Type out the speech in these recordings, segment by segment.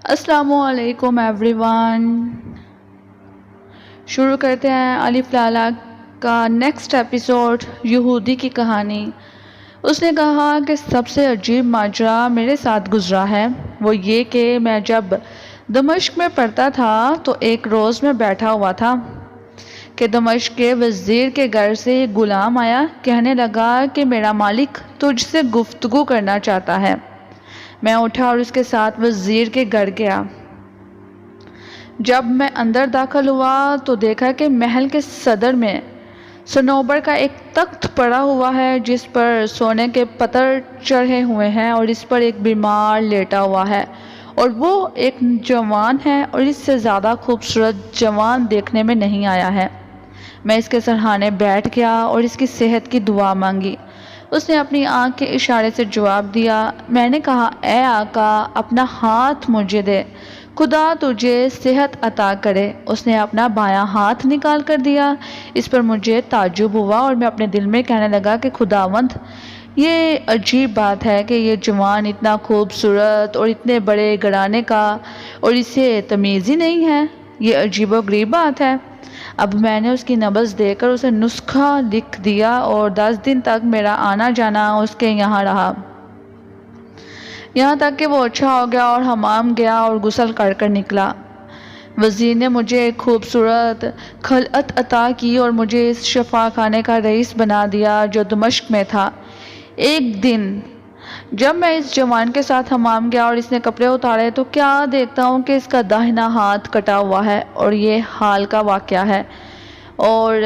السلام علیکم every one. شروع کرتے ہیں الف لالہ کا نیکسٹ ایپیسوڈ، یہودی کی کہانی۔ اس نے کہا کہ سب سے عجیب ماجرا میرے ساتھ گزرا ہے وہ یہ کہ میں جب دمشق میں پڑھتا تھا تو ایک روز میں بیٹھا ہوا تھا کہ دمشق کے وزیر کے گھر سے ایک غلام آیا، کہنے لگا کہ میرا مالک تجھ سے گفتگو کرنا چاہتا ہے۔ میں اٹھا اور اس کے ساتھ وزیر کے گھر گیا۔ جب میں اندر داخل ہوا تو دیکھا کہ محل کے صدر میں صنوبر کا ایک تخت پڑا ہوا ہے جس پر سونے کے پتر چڑھے ہوئے ہیں اور اس پر ایک بیمار لیٹا ہوا ہے، اور وہ ایک جوان ہے اور اس سے زیادہ خوبصورت جوان دیکھنے میں نہیں آیا ہے۔ میں اس کے سرہانے بیٹھ گیا اور اس کی صحت کی دعا مانگی۔ اس نے اپنی آنکھ کے اشارے سے جواب دیا۔ میں نے کہا، اے آقا، اپنا ہاتھ مجھے دے، خدا تجھے صحت عطا کرے۔ اس نے اپنا بایاں ہاتھ نکال کر دیا۔ اس پر مجھے تعجب ہوا اور میں اپنے دل میں کہنے لگا کہ خداوند، یہ عجیب بات ہے کہ یہ جوان اتنا خوبصورت اور اتنے بڑے گھرانے کا اور اسے تمیز ہی نہیں ہے۔ یہ عجیب و غریب بات ہے۔ اب میں نے اس کی نبض دے کر اسے نسخہ لکھ دیا اور 10 دن تک میرا آنا جانا اس کے یہاں رہا، یہاں تک کہ وہ اچھا ہو گیا اور حمام گیا اور غسل کر کر نکلا۔ وزیر نے مجھے ایک خوبصورت خلعت عطا کی اور مجھے اس شفا خانے کا رئیس بنا دیا جو دمشق میں تھا۔ ایک دن جب میں اس جوان کے ساتھ حمام گیا اور اس نے کپڑے اتارے تو کیا دیکھتا ہوں کہ اس کا داہنا ہاتھ کٹا ہوا ہے، اور یہ حال کا واقعہ ہے، اور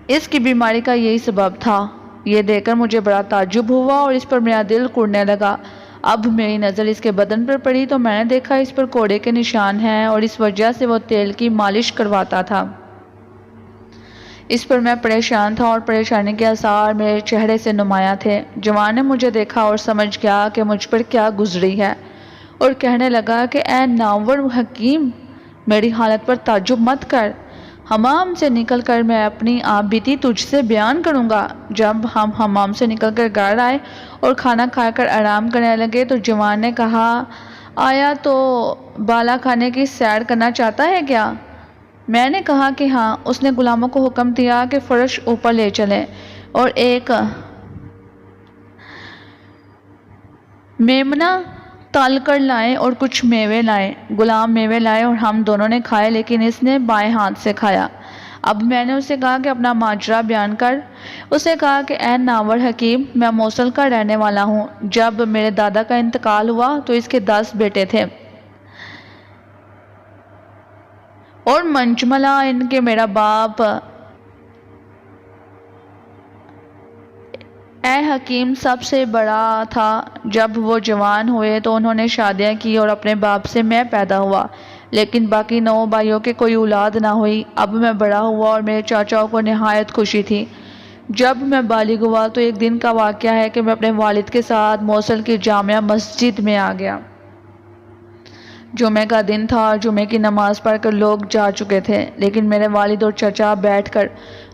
اس کی بیماری کا یہی سبب تھا۔ یہ دیکھ کر مجھے بڑا تعجب ہوا اور اس پر میرا دل کڑنے لگا۔ اب میری نظر اس کے بدن پر پڑی تو میں نے دیکھا اس پر کوڑے کے نشان ہیں اور اس وجہ سے وہ تیل کی مالش کرواتا تھا۔ اس پر میں پریشان تھا اور پریشانی کے آثار میرے چہرے سے نمایاں تھے۔ جوان نے مجھے دیکھا اور سمجھ گیا کہ مجھ پر کیا گزری ہے، اور کہنے لگا کہ اے نامور حکیم، میری حالت پر تعجب مت کر۔ حمام سے نکل کر میں اپنی آپ بیتی تجھ سے بیان کروں گا۔ جب ہم حمام سے نکل کر گھر آئے اور کھانا کھا کر آرام کرنے لگے تو جوان نے کہا، آیا تو بالا خانے کی سیر کرنا چاہتا ہے کیا؟ میں نے کہا کہ ہاں۔ اس نے غلاموں کو حکم دیا کہ فرش اوپر لے چلیں اور ایک میمنہ تال کر لائیں اور کچھ میوے لائیں۔ غلام میوے لائے اور ہم دونوں نے کھائے، لیکن اس نے بائیں ہاتھ سے کھایا۔ اب میں نے اسے کہا کہ اپنا ماجرا بیان کر۔ اس نے کہا کہ اے نامور حکیم، میں موصل کا رہنے والا ہوں۔ جب میرے دادا کا انتقال ہوا تو اس کے 10 بیٹے تھے، اور منجملہ ان کے میرا باپ اے حکیم سب سے بڑا تھا۔ جب وہ جوان ہوئے تو انہوں نے شادیاں کی اور اپنے باپ سے میں پیدا ہوا، لیکن باقی 9 بھائیوں کے کوئی اولاد نہ ہوئی۔ اب میں بڑا ہوا اور میرے چاچاؤں کو نہایت خوشی تھی۔ جب میں بالغ ہوا تو ایک دن کا واقعہ ہے کہ میں اپنے والد کے ساتھ موصل کی جامع مسجد میں آ گیا۔ جمعے کا دن تھا اور جمعے کی نماز پڑھ کر لوگ جا چکے تھے، لیکن میرے والد اور چچا بیٹھ کر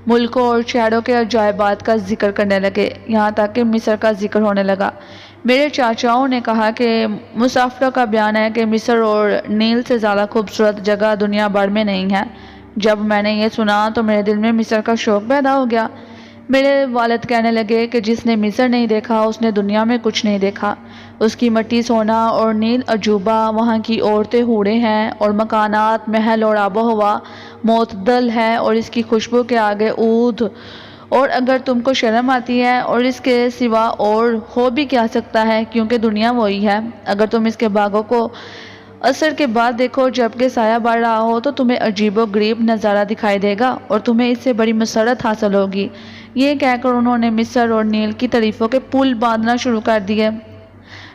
ملکوں اور شہروں کے عجائبات کا ذکر کرنے لگے، یہاں تک کہ مصر کا ذکر ہونے لگا۔ میرے چاچاؤں نے کہا کہ مسافروں کا بیان ہے کہ مصر اور نیل سے زیادہ خوبصورت جگہ دنیا بھر میں نہیں ہے۔ جب میں نے یہ سنا تو میرے دل میں مصر کا شوق پیدا ہو گیا۔ میرے والد کہنے لگے کہ جس نے مصر نہیں دیکھا اس نے دنیا میں کچھ نہیں دیکھا۔ اس کی مٹی سونا اور نیل عجوبہ، وہاں کی عورتیں حوریں ہیں اور مکانات، محل اور آب و ہوا معتدل ہے، اور اس کی خوشبو کے آگے عود، اور اگر تم کو شرم آتی ہے اور اس کے سوا اور ہو بھی کیا سکتا ہے، کیونکہ دنیا وہی ہے۔ اگر تم اس کے باغوں کو عصر کے بعد دیکھو جبکہ سایہ بڑھ رہا ہو تو تمہیں عجیب و غریب نظارہ دکھائی دے گا اور تمہیں اس سے بڑی مسرت حاصل ہوگی۔ یہ کہہ کر انہوں نے مصر اور نیل کی تعریفوں کے پل باندھنا شروع کر دیے۔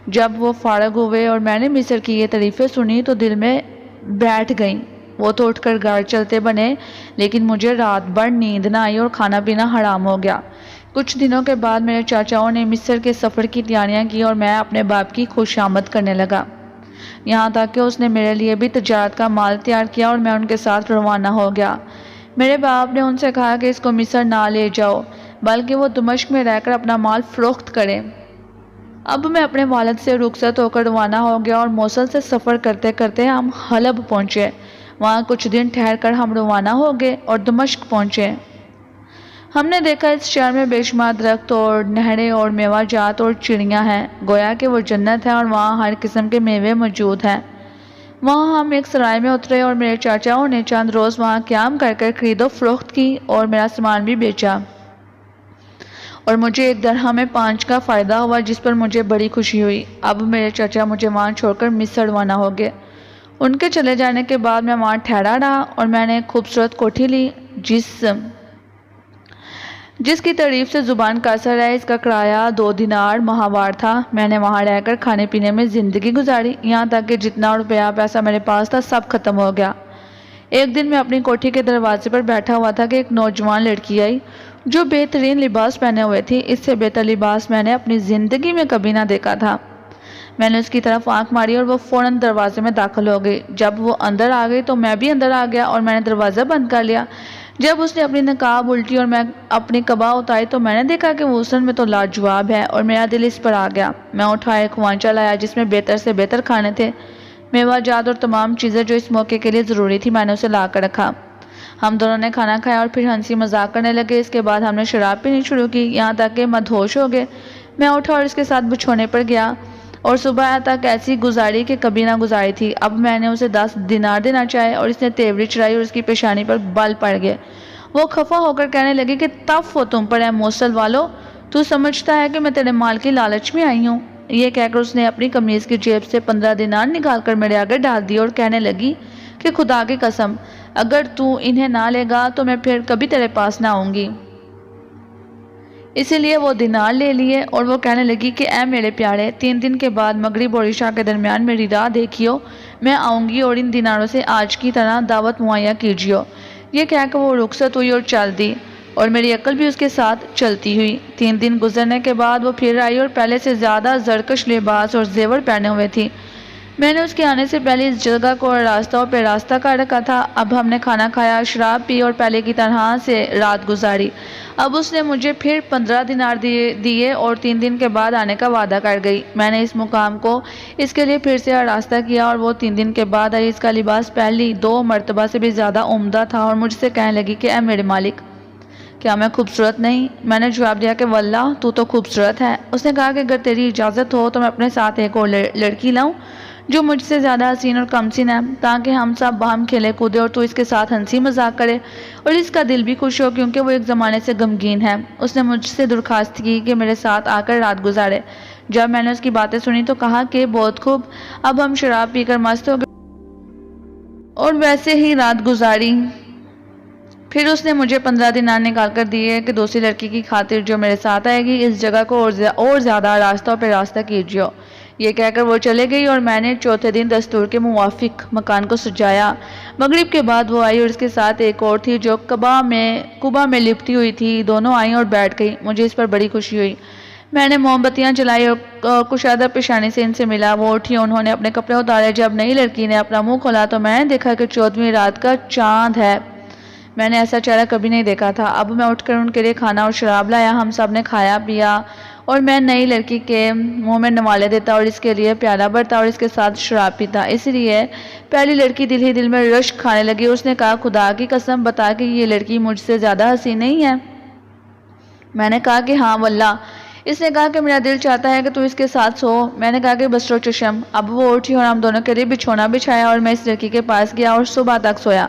جب وہ فارغ ہوئے اور میں نے مصر کی یہ تعریفیں سنی تو دل میں بیٹھ گئیں۔ وہ تو اٹھ کر گھر چلتے بنے، لیکن مجھے رات بھر نیند نہ آئی اور کھانا پینا حرام ہو گیا۔ کچھ دنوں کے بعد میرے چاچاؤں نے مصر کے سفر کی تیاریاں کی اور میں اپنے باپ کی خوش آمد کرنے لگا، یہاں تک کہ اس نے میرے لیے بھی تجارت کا مال تیار کیا اور میں ان کے ساتھ روانہ ہو گیا۔ میرے باپ نے ان سے کہا کہ اس کو مصر نہ لے جاؤ، بلکہ وہ دمشق میں رہ کر اپنا مال فروخت کرے۔ اب میں اپنے والد سے رخصت ہو کر روانہ ہو گیا اور موصل سے سفر کرتے کرتے ہم حلب پہنچے۔ وہاں کچھ دن ٹھہر کر ہم روانہ ہو گئے اور دمشق پہنچے۔ ہم نے دیکھا اس شہر میں بے شمار درخت اور نہریں اور میوہ جات اور چڑیاں ہیں، گویا کہ وہ جنت ہے اور وہاں ہر قسم کے میوے موجود ہیں۔ وہاں ہم ایک سرائے میں اترے اور میرے چاچاؤں نے چند روز وہاں قیام کر کر خرید و فروخت کی اور میرا سامان بھی بیچا، اور مجھے ایک درہم میں 5 کا فائدہ ہوا، جس پر مجھے بڑی خوشی ہوئی۔ اب میرے چچا مجھے وہاں چھوڑ کر مصر روانہ ہو گئے۔ ان کے چلے جانے کے بعد میں وہاں ٹھہرا رہا اور میں نے ایک خوبصورت کوٹھی لی جس کی تعریف سے زبان قاصر ہے۔ اس کا کرایہ 2 دینار ماہوار تھا۔ میں نے وہاں رہ کر کھانے پینے میں زندگی گزاری، یہاں تک کہ جتنا روپیہ پیسہ میرے پاس تھا سب ختم ہو گیا۔ ایک دن میں اپنی کوٹھی کے دروازے پر بیٹھا ہوا تھا کہ ایک نوجوان لڑکی آئی جو بہترین لباس پہنے ہوئے تھی۔ اس سے بہتر لباس میں نے اپنی زندگی میں کبھی نہ دیکھا تھا۔ میں نے اس کی طرف آنکھ ماری اور وہ فوراً دروازے میں داخل ہو گئی۔ جب وہ اندر آ گئی تو میں بھی اندر آ گیا اور میں نے دروازہ بند کر لیا۔ جب اس نے اپنی نقاب الٹی اور میں اپنی قبا اتاری تو میں نے دیکھا کہ وہ حسن میں تو لاجواب ہے، اور میرا دل اس پر آ گیا۔ میں اٹھا ایک خوانچہ لایا جس میں بہتر سے بہتر کھانے تھے، میوہ جات اور تمام چیزیں جو اس موقع کے لیے ضروری تھی، میں نے اسے لا کر رکھا۔ ہم دونوں نے کھانا کھایا اور پھر ہنسی مذاق کرنے لگے۔ اس کے بعد ہم نے شراب پینی شروع کی، یہاں تک کہ مدہوش ہو گئے۔ میں اٹھا اور اس کے ساتھ بچھونے پر گیا اور صبح تک ایسی گزاری کہ کبھی نہ گزاری تھی۔ اب میں نے اسے 10 دینار دینا چاہے اور اس نے تیوری چڑھائی اور اس کی پیشانی پر بال پڑ گئے۔ وہ خفا ہو کر کہنے لگی کہ تف ہو تم پر اے موصل والو، تو سمجھتا ہے کہ میں تیرے مال کی لالچ میں آئی ہوں؟ یہ کہہ کر اس نے اپنی قمیض کی جیب سے 15 دینار نکال کر میرے آگے ڈال دی اور کہنے لگی کہ خدا کی قسم اگر تو انہیں نہ لے گا تو میں پھر کبھی تیرے پاس نہ آؤں گی۔ اسی لیے وہ دینار لے لیے اور وہ کہنے لگی کہ اے میرے پیارے، 3 دن کے بعد مغرب اور عشاء کے درمیان میری راہ دیکھیو، میں آؤں گی اور ان دیناروں سے آج کی طرح دعوت مہیا کیجیو۔ یہ کہہ کر وہ رخصت ہوئی اور چل دی، اور میری عقل بھی اس کے ساتھ چلتی ہوئی۔ 3 دن گزرنے کے بعد وہ پھر آئی اور پہلے سے زیادہ زرکش لباس اور زیور پہنے ہوئے تھی۔ میں نے اس کے آنے سے پہلے اس جگہ کو راستہ اور پیراستہ کر رکھا تھا۔ اب ہم نے کھانا کھایا، شراب پی اور پہلے کی طرح سے رات گزاری۔ اب اس نے مجھے پھر 15 دینار دیے اور 3 دن کے بعد آنے کا وعدہ کر گئی۔ میں نے اس مقام کو اس کے لیے پھر سے آراستہ کیا اور وہ 3 دن کے بعد آئی۔ اس کا لباس پہلی 2 مرتبہ سے بھی زیادہ عمدہ تھا اور مجھ سے کہنے لگی کہ اے میرے مالک، کیا میں خوبصورت نہیں؟ میں نے جواب دیا کہ واللہ تو خوبصورت ہے۔ اس نے کہا کہ اگر تیری اجازت ہو تو میں اپنے ساتھ ایک اور لڑکی لاؤں جو مجھ سے زیادہ حسین اور کم سن ہے، تاکہ ہم سب باہم کھیلے کودے اور تو اس کے ساتھ ہنسی مذاق کرے اور اس کا دل بھی خوش ہو، کیونکہ وہ ایک زمانے سے غمگین ہے۔ اس نے مجھ سے درخواست کی کہ میرے ساتھ آ کر رات گزارے۔ جب میں نے اس کی باتیں سنی تو کہا کہ بہت خوب۔ اب ہم شراب پی کر مست ہو گئے اور ویسے ہی رات گزاری۔ پھر اس نے مجھے 15 دینار نکال کر دیے کہ دوسری لڑکی کی خاطر جو میرے ساتھ آئے گی اس جگہ کو اور زیادہ آراستہ اور پیراستہ کیجیو۔ یہ کہہ کر وہ چلے گئی اور میں نے چوتھے دن دستور کے موافق مکان کو سجایا۔ مغرب کے بعد وہ آئی اور اس کے ساتھ ایک اور تھی جو قبا میں لپٹی ہوئی تھی۔ دونوں آئیں اور بیٹھ گئی۔ مجھے اس پر بڑی خوشی ہوئی۔ میں نے موم بتیاں جلائی اور کشادہ پیشانی سے ان سے ملا۔ وہ اٹھی، انہوں نے اپنے کپڑے اتارے۔ جب نئی لڑکی نے اپنا منہ کھولا تو میں نے دیکھا کہ 14ویں رات کا چاند ہے۔ میں نے ایسا چہرہ کبھی نہیں دیکھا تھا۔ اب میں اٹھ کر ان کے لیے کھانا اور شراب لایا۔ ہم سب نے کھایا پیا اور میں نئی لڑکی کے منہ میں نوالے دیتا اور اس کے لیے پیالہ بھرتا اور اس کے ساتھ شراب پیتا۔ اس لیے پہلی لڑکی دل ہی دل میں رشک کھانے لگی۔ اس نے کہا خدا کی قسم بتا کہ یہ لڑکی مجھ سے زیادہ حسین نہیں ہے؟ میں نے کہا کہ ہاں واللہ۔ اس نے کہا کہ میرا دل چاہتا ہے کہ تو اس کے ساتھ سو۔ میں نے کہا کہ بسرو چشم۔ اب وہ اٹھی اور ہم دونوں کے لیے بچھونا بچھایا اور میں اس لڑکی کے پاس گیا اور صبح تک سویا۔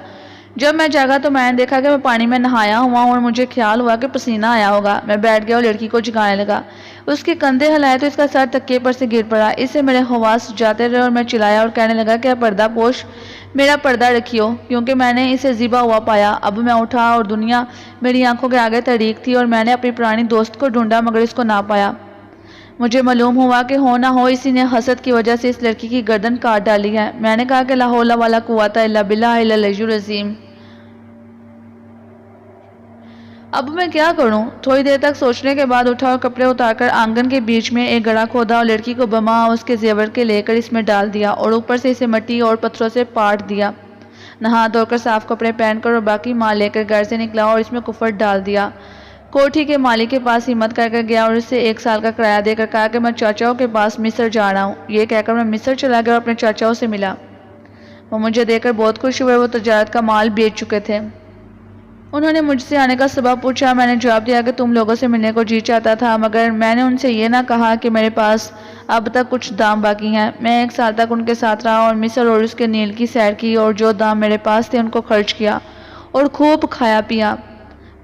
جب میں جاگا تو میں نے دیکھا کہ میں پانی میں نہایا ہوا ہوں اور مجھے خیال ہوا کہ پسینہ آیا ہوگا۔ میں بیٹھ گیا اور لڑکی کو جگانے لگا۔ اس کے کندھے ہلائے تو اس کا سر تکیے پر سے گر پڑا۔ اس سے میرے حواس جاتے رہے اور میں چلایا اور کہنے لگا کہ پردہ پوش میرا پردہ رکھیو، کیونکہ میں نے اسے ذبح ہوا پایا۔ اب میں اٹھا اور دنیا میری آنکھوں کے آگے تاریک تھی اور میں نے اپنی پرانی دوست کو ڈھونڈا مگر اس کو نہ پایا۔ مجھے معلوم ہوا کہ ہو نہ ہو اسی نے حسد کی وجہ سے اس لڑکی کی گردن کاٹ ڈالی ہے۔ میں نے کہا کہ لا حول ولا قوت الا باللہ العلی العظیم۔ اب میں کیا کروں؟ تھوڑی دیر تک سوچنے کے بعد اٹھا اور کپڑے اتار کر آنگن کے بیچ میں ایک گڑھا کھودا اور لڑکی کو بما اس کے زیور کے لے کر اس میں ڈال دیا اور اوپر سے اسے مٹی اور پتھروں سے پاٹ دیا۔ نہا دھو کر صاف کپڑے پہن کر اور باقی مال لے کر گھر سے نکلا اور اس میں کفر ڈال دیا۔ کوٹھی کے مالک کے پاس ہمت کر کے گیا اور اسے 1 سال کا کرایہ دے کر کہا کہ میں چاچاؤں کے پاس مصر جا رہا ہوں۔ یہ کہہ کر میں مصر چلا گیا اور اپنے چاچاؤں سے ملا۔ وہ مجھے دیکھ کر بہت خوش ہوئے، وہ تجارت کا مال بیچ چکے تھے۔ انہوں نے مجھ سے آنے کا سبب پوچھا۔ میں نے جواب دیا کہ تم لوگوں سے ملنے کو جی چاہتا تھا، مگر میں نے ان سے یہ نہ کہا کہ میرے پاس اب تک کچھ دام باقی ہیں۔ میں 1 سال تک ان کے ساتھ رہا اور مصر اور اس کے نیل کی سیر کی اور جو دام میرے پاس تھے ان کو خرچ کیا اور خوب کھایا پیا۔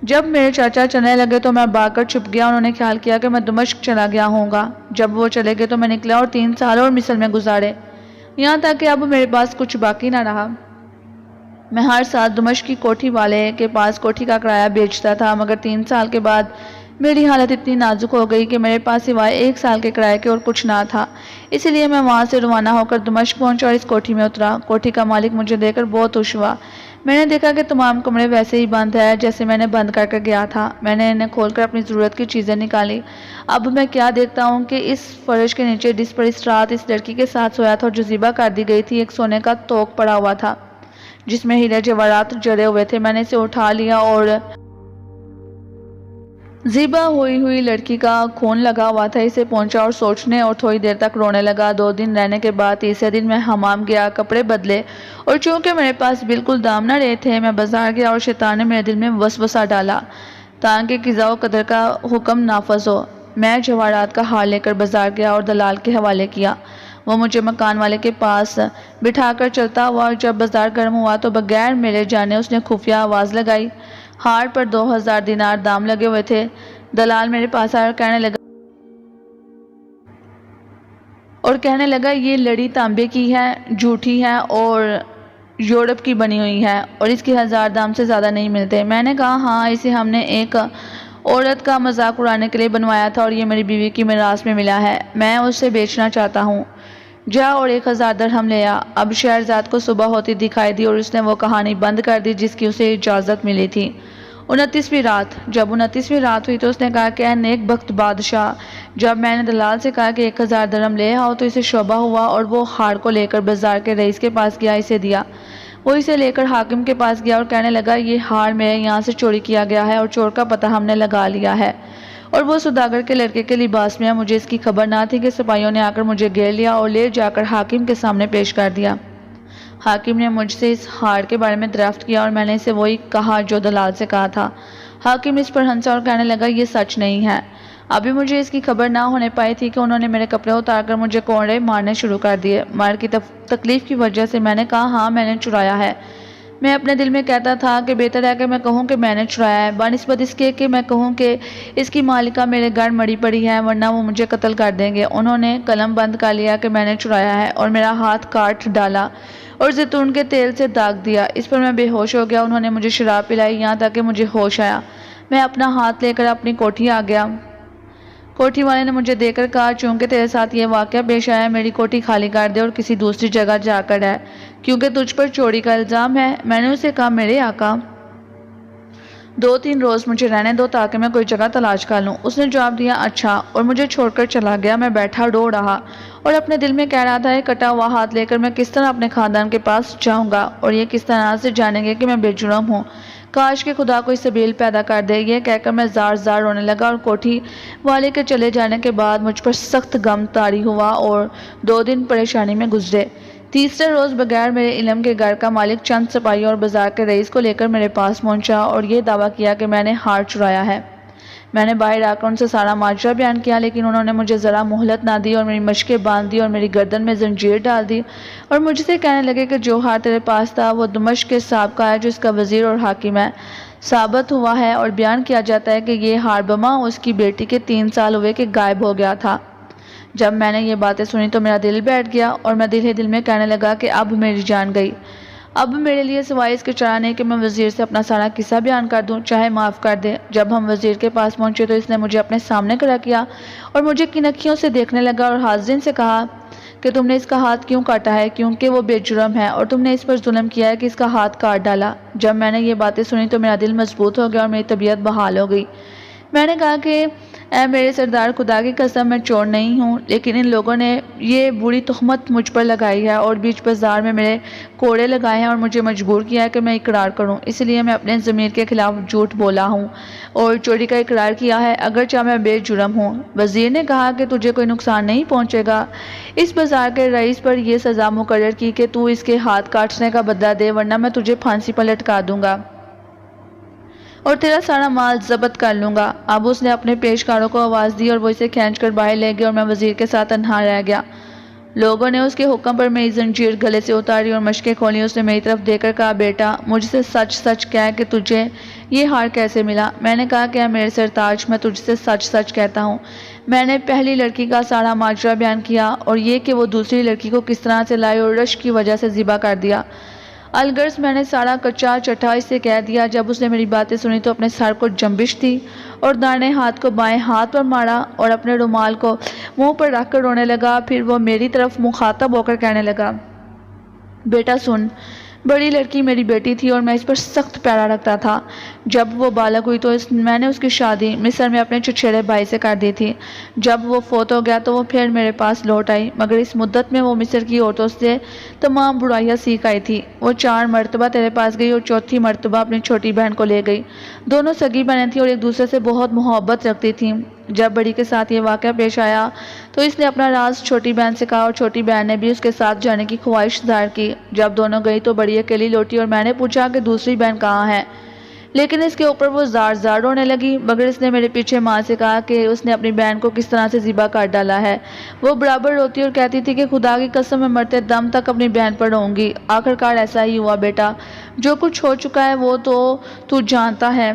جب میرے چاچا چلنے لگے تو میں بھاگ کر چھپ گیا۔ انہوں نے خیال کیا کہ میں دمشق چلا گیا ہوں گا۔ جب وہ چلے گئے تو میں نکلا اور 3 سال اور مصر میں گزارے، یہاں تک کہ اب میرے پاس کچھ باقی نہ رہا۔ میں ہر سال دمشق کی کوٹھی والے کے پاس کوٹھی کا کرایہ بیچتا تھا، مگر 3 سال کے بعد میری حالت اتنی نازک ہو گئی کہ میرے پاس سوائے 1 سال کے کرایے کے اور کچھ نہ تھا۔ اسی لیے میں وہاں سے روانہ ہو کر دمشق پہنچا اور اس کوٹھی میں اترا۔ کوٹھی کا مالک مجھے دیکھ کر بہت خوش ہوا۔ میں نے دیکھا کہ تمام کمرے ویسے ہی بند ہیں جیسے میں نے بند کر کے گیا تھا۔ میں نے انہیں کھول کر اپنی ضرورت کی چیزیں نکالی۔ اب میں کیا دیکھتا ہوں کہ اس فرش کے نیچے جس پر اس رات اس لڑکی کے ساتھ سویا تھا اور جو ذبح کر دی گئی تھی، ایک سونے کا توق پڑا ہوا تھا جس میں ہیرے جواہرات جڑے ہوئے تھے۔ میں نے اسے اٹھا لیا اور ذبح ہوئی لڑکی کا خون لگا ہوا تھا اسے پہنچا اور سوچنے اور تھوڑی دیر تک رونے لگا۔ 2 دن رہنے کے بعد تیسرے دن میں حمام گیا، کپڑے بدلے اور چونکہ میرے پاس بالکل دام نہ رہے تھے، میں بازار گیا اور شیطان نے میرے دل میں وسوسہ ڈالا تاکہ قضاء و قدر کا حکم نافذ ہو۔ میں جواہرات کا ہار لے کر بازار گیا اور دلال کے حوالے کیا۔ وہ مجھے مکان والے کے پاس بٹھا کر چلتا ہوا اور جب بازار گرم ہوا تو بغیر میرے جانے اس نے خفیہ آواز لگائی۔ ہار پر 2000 دینار دام لگے ہوئے تھے۔ دلال میرے پاس آیا اور کہنے لگا یہ لڑی تانبے کی ہے، جھوٹی ہے اور یورپ کی بنی ہوئی ہے اور اس کی 1000 دام سے زیادہ نہیں ملتے۔ میں نے کہا ہاں، اسے ہم نے ایک عورت کا مذاق اڑانے کے لیے بنوایا تھا اور یہ میری بیوی کی میراث میں ملا ہے۔ میں اسے بیچنا چاہتا ہوں۔ جا اور 1000 درہم لے آ۔ اب شہرزاد کو صبح ہوتی دکھائی دی اور اس نے وہ کہانی بند کر دی جس کی اسے اجازت ملی تھی۔ 29ویں رات۔ جب 29ویں رات ہوئی تو اس نے کہا کہ اے نیک بخت بادشاہ، جب میں نے دلال سے کہا کہ 1000 درہم لے آؤ تو اسے شعبہ ہوا اور وہ ہار کو لے کر بازار کے رئیس کے پاس گیا، اسے دیا۔ وہ اسے لے کر حاکم کے پاس گیا اور کہنے لگا یہ ہار میرے یہاں سے چوری کیا گیا ہے اور چور کا پتہ ہم نے لگا لیا ہے اور وہ سوداگر کے لڑکے کے لباس میں ہے۔ مجھے اس کی خبر نہ تھی کہ سپاہیوں نے آ کر مجھے گھیر لیا اور لے جا کر حاکم کے سامنے پیش کر دیا۔ حاکم نے مجھ سے اس ہار کے بارے میں دریافت کیا اور میں نے اسے وہی کہا جو دلال سے کہا تھا۔ حاکم اس پر ہنسا اور کہنے لگا یہ سچ نہیں ہے۔ ابھی مجھے اس کی خبر نہ ہونے پائی تھی کہ انہوں نے میرے کپڑے اتار کر مجھے کوڑے مارنے شروع کر دیے۔ مار کی تکلیف کی وجہ سے میں نے کہا ہاں میں نے چرایا ہے۔ میں اپنے دل میں کہتا تھا کہ بہتر ہے کہ میں کہوں کہ میں نے چرایا ہے بنسبت اس کے کہ میں کہوں کہ اس کی مالکہ میرے گھر مری پڑی ہے، ورنہ وہ مجھے قتل کر دیں گے۔ انہوں نے قلم بند کر لیا کہ میں نے چرایا ہے اور میرا ہاتھ کاٹ ڈالا اور زیتون کے تیل سے داغ دیا۔ اس پر میں بے ہوش ہو گیا۔ انہوں نے مجھے شراب پلائی یہاں تک کہ مجھے ہوش آیا۔ میں اپنا ہاتھ لے کر اپنی کوٹھی آ گیا۔ کوٹھی والے نے مجھے دیکھ کر کہا چونکہ تیرے ساتھ یہ واقعہ پیش آیا ہے میری کوٹھی خالی کر دے اور کسی دوسری جگہ جا کر رہ، کیونکہ تجھ پر چوری کا الزام ہے۔ میں نے اسے کہا میرے آقا 2-3 روز مجھے رہنے دو تاکہ میں کوئی جگہ تلاش کر لوں۔ اس نے جواب دیا اچھا، اور مجھے چھوڑ کر چلا گیا۔ میں بیٹھا رو رہا اور اپنے دل میں کہہ رہا تھا یہ کٹا ہوا ہاتھ لے کر میں کس طرح اپنے خاندان کے پاس جاؤں گا اور یہ کس طرح سے جانیں گے کہ میں بے جرم ہوں۔ کاش کہ خدا کوئی سبیل پیدا کر دے۔ یہ کہہ کر میں زار زار رونے لگا اور کوٹھی والے کے چلے جانے کے بعد مجھ پر سخت غم طاری ہوا اور 2 دن پریشانی میں گزرے۔ تیسرے روز بغیر میرے علم کے گھر کا مالک چند سپاہیوں اور بازار کے رئیس کو لے کر میرے پاس پہنچا اور یہ دعویٰ کیا کہ میں نے ہار چرایا ہے۔ میں نے باہر آ کر ان سے سارا ماجرا بیان کیا، لیکن انہوں نے مجھے ذرا مہلت نہ دی اور میری مشقیں باندھ دی اور میری گردن میں زنجیر ڈال دی اور مجھ سے کہنے لگے کہ جو ہار تیرے پاس تھا وہ دمشق کے سابقہ ہے جو اس کا وزیر اور حاکم ہے۔ ثابت ہوا ہے اور بیان کیا جاتا ہے کہ یہ ہار بما اس کی بیٹی کے 3 سال ہوئے کہ غائب ہو گیا تھا۔ جب میں نے یہ باتیں سنی تو میرا دل بیٹھ گیا اور میں دل ہی دل میں کہنے لگا کہ اب میری جان گئی۔ اب میرے لیے سوائے اس کے چارہ نہیں کہ میں وزیر سے اپنا سارا قصہ بیان کر دوں، چاہے معاف کر دے۔ جب ہم وزیر کے پاس پہنچے تو اس نے مجھے اپنے سامنے کھڑا کیا اور مجھے کنکھیوں سے دیکھنے لگا اور حاضرین سے کہا کہ تم نے اس کا ہاتھ کیوں کاٹا ہے؟ کیونکہ وہ بے جرم ہے اور تم نے اس پر ظلم کیا ہے کہ اس کا ہاتھ کاٹ ڈالا۔ جب میں نے یہ باتیں سنی تو میرا دل مضبوط ہو گیا اور میری طبیعت بحال ہو گئی۔ میں نے کہا کہ اے میرے سردار، خدا کی قسم میں چور نہیں ہوں، لیکن ان لوگوں نے یہ بری تہمت مجھ پر لگائی ہے اور بیچ بازار میں میرے کوڑے لگائے ہیں اور مجھے مجبور کیا ہے کہ میں اقرار کروں، اس لیے میں اپنے ضمیر کے خلاف جھوٹ بولا ہوں اور چوری کا اقرار کیا ہے، اگرچہ میں بے جرم ہوں۔ وزیر نے کہا کہ تجھے کوئی نقصان نہیں پہنچے گا۔ اس بازار کے رئیس پر یہ سزا مقرر کی کہ تو اس کے ہاتھ کاٹنے کا بدلہ دے، ورنہ میں تجھے پھانسی پر لٹکا دوں گا اور تیرا سارا مال ضبط کر لوں گا۔ اب اس نے اپنے پیشکاروں کو آواز دی اور وہ اسے کھینچ کر باہر لے گئے اور میں وزیر کے ساتھ تنہا رہ گیا۔ لوگوں نے اس کے حکم پر میری زنجیر گلے سے اتاری اور مشقیں کھولی۔ اس نے میری طرف دیکھ کر کہا، بیٹا مجھ سے سچ سچ کہہ کہ تجھے یہ ہار کیسے ملا؟ میں نے کہا کہ اے میرے سرتاج، میں تجھ سے سچ سچ کہتا ہوں۔ میں نے پہلی لڑکی کا سارا ماجرا بیان کیا اور یہ کہ وہ دوسری لڑکی کو کس طرح سے لائی اور رشک کی وجہ سے ذبح کر دیا۔ الغرض میں نے سارا کچا چٹھا اس سے کہہ دیا۔ جب اس نے میری باتیں سنی تو اپنے سر کو جنبش دی اور دائیں ہاتھ کو بائیں ہاتھ پر مارا اور اپنے رومال کو منہ پر رکھ کر رونے لگا۔ پھر وہ میری طرف مخاطب ہو کر کہنے لگا، بیٹا سن، بڑی لڑکی میری بیٹی تھی اور میں اس پر سخت پیارا رکھتا تھا۔ جب وہ بالغ ہوئی تو میں نے اس کی شادی مصر میں اپنے چچیرے بھائی سے کر دی تھی۔ جب وہ فوت ہو گیا تو وہ پھر میرے پاس لوٹ آئی، مگر اس مدت میں وہ مصر کی عورتوں سے تمام برائیاں سیکھ آئی تھی۔ وہ 4 مرتبہ تیرے پاس گئی اور چوتھی مرتبہ اپنی چھوٹی بہن کو لے گئی۔ دونوں سگی بہنیں تھیں اور ایک دوسرے سے بہت محبت رکھتی تھیں۔ جب بڑی کے ساتھ یہ واقعہ پیش آیا تو اس نے اپنا راز چھوٹی بہن سے کہا اور چھوٹی بہن نے بھی اس کے ساتھ جانے کی خواہش ظاہر کی۔ جب دونوں گئی تو بڑی اکیلی لوٹی اور میں نے پوچھا کہ دوسری بہن کہاں ہے، لیکن اس کے اوپر وہ زار زار رونے لگی، مگر اس نے میرے پیچھے ماں سے کہا کہ اس نے اپنی بہن کو کس طرح سے ذبح کر ڈالا ہے۔ وہ برابر روتی اور کہتی تھی کہ خدا کی قسم میں مرتے دم تک اپنی بہن پر روں گی۔ آخرکار ایسا ہی ہوا بیٹا، جو کچھ ہو چکا ہے وہ تو جانتا ہے۔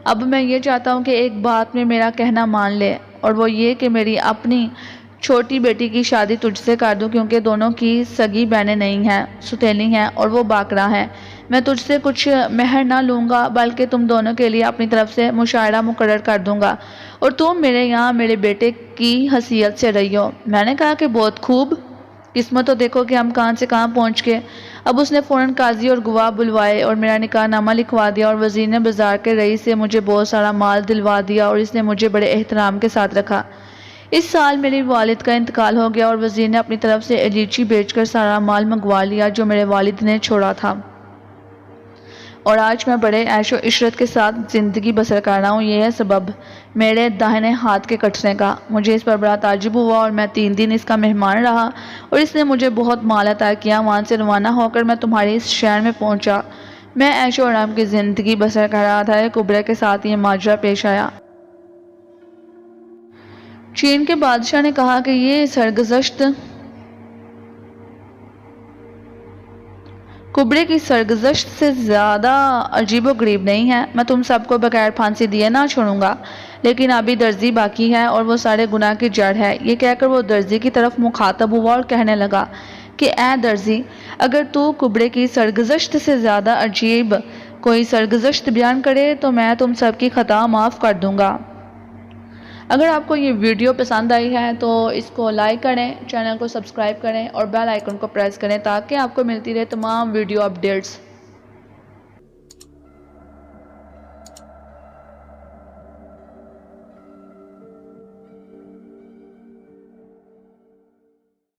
اب میں یہ چاہتا ہوں کہ ایک بات میں میرا کہنا مان لے، اور وہ یہ کہ میری اپنی چھوٹی بیٹی کی شادی تجھ سے کر دوں، کیونکہ دونوں کی سگی بہنیں نہیں ہیں، ستیلی ہیں اور وہ باکرا ہیں۔ میں تجھ سے کچھ مہر نہ لوں گا، بلکہ تم دونوں کے لیے اپنی طرف سے مشاہرہ مقرر کر دوں گا اور تم میرے یہاں میرے بیٹے کی حیثیت سے رہی ہو۔ میں نے کہا کہ بہت خوب، قسمت تو دیکھو کہ ہم کہاں سے کہاں پہنچ گئے۔ اب اس نے فوراً قاضی اور گواہ بلوائے اور میرا نکاح نامہ لکھوا دیا، اور وزیر نے بازار کے رئیس سے مجھے بہت سارا مال دلوا دیا اور اس نے مجھے بڑے احترام کے ساتھ رکھا۔ اس سال میری والد کا انتقال ہو گیا اور وزیر نے اپنی طرف سے الیچی بیچ کر سارا مال منگوا لیا جو میرے والد نے چھوڑا تھا، اور آج میں بڑے عیش و عشرت کے ساتھ زندگی بسر کر رہا ہوں۔ یہ ہے سبب میرے داہنے ہاتھ کے کٹنے کا۔ مجھے اس پر بڑا تعجب ہوا اور میں 3 دن اس کا مہمان رہا اور اس نے مجھے بہت مال عطا کیا۔ وہاں سے روانہ ہو کر میں تمہارے اس شہر میں پہنچا۔ میں عیش و آرام کی زندگی بسر کر رہا تھا، کبرے کے ساتھ یہ ماجرا پیش آیا۔ چین کے بادشاہ نے کہا کہ یہ سرگزشت کبرے کی سرگزشت سے زیادہ عجیب و غریب نہیں ہے۔ میں تم سب کو بغیر پھانسی دیے نہ چھوڑوں گا، لیکن ابھی درزی باقی ہے اور وہ سارے گناہ کی جڑ ہے۔ یہ کہہ کر وہ درزی کی طرف مخاطب ہوا اور کہنے لگا کہ اے درزی، اگر تو کبرے کی سرگزشت سے زیادہ عجیب کوئی سرگزشت بیان کرے تو میں تم سب کی خطا معاف کر دوں گا۔ اگر آپ کو یہ ویڈیو پسند آئی ہے تو اس کو لائک کریں، چینل کو سبسکرائب کریں اور بیل آئیکن کو پریس کریں تاکہ آپ کو ملتی رہے تمام ویڈیو اپڈیٹس۔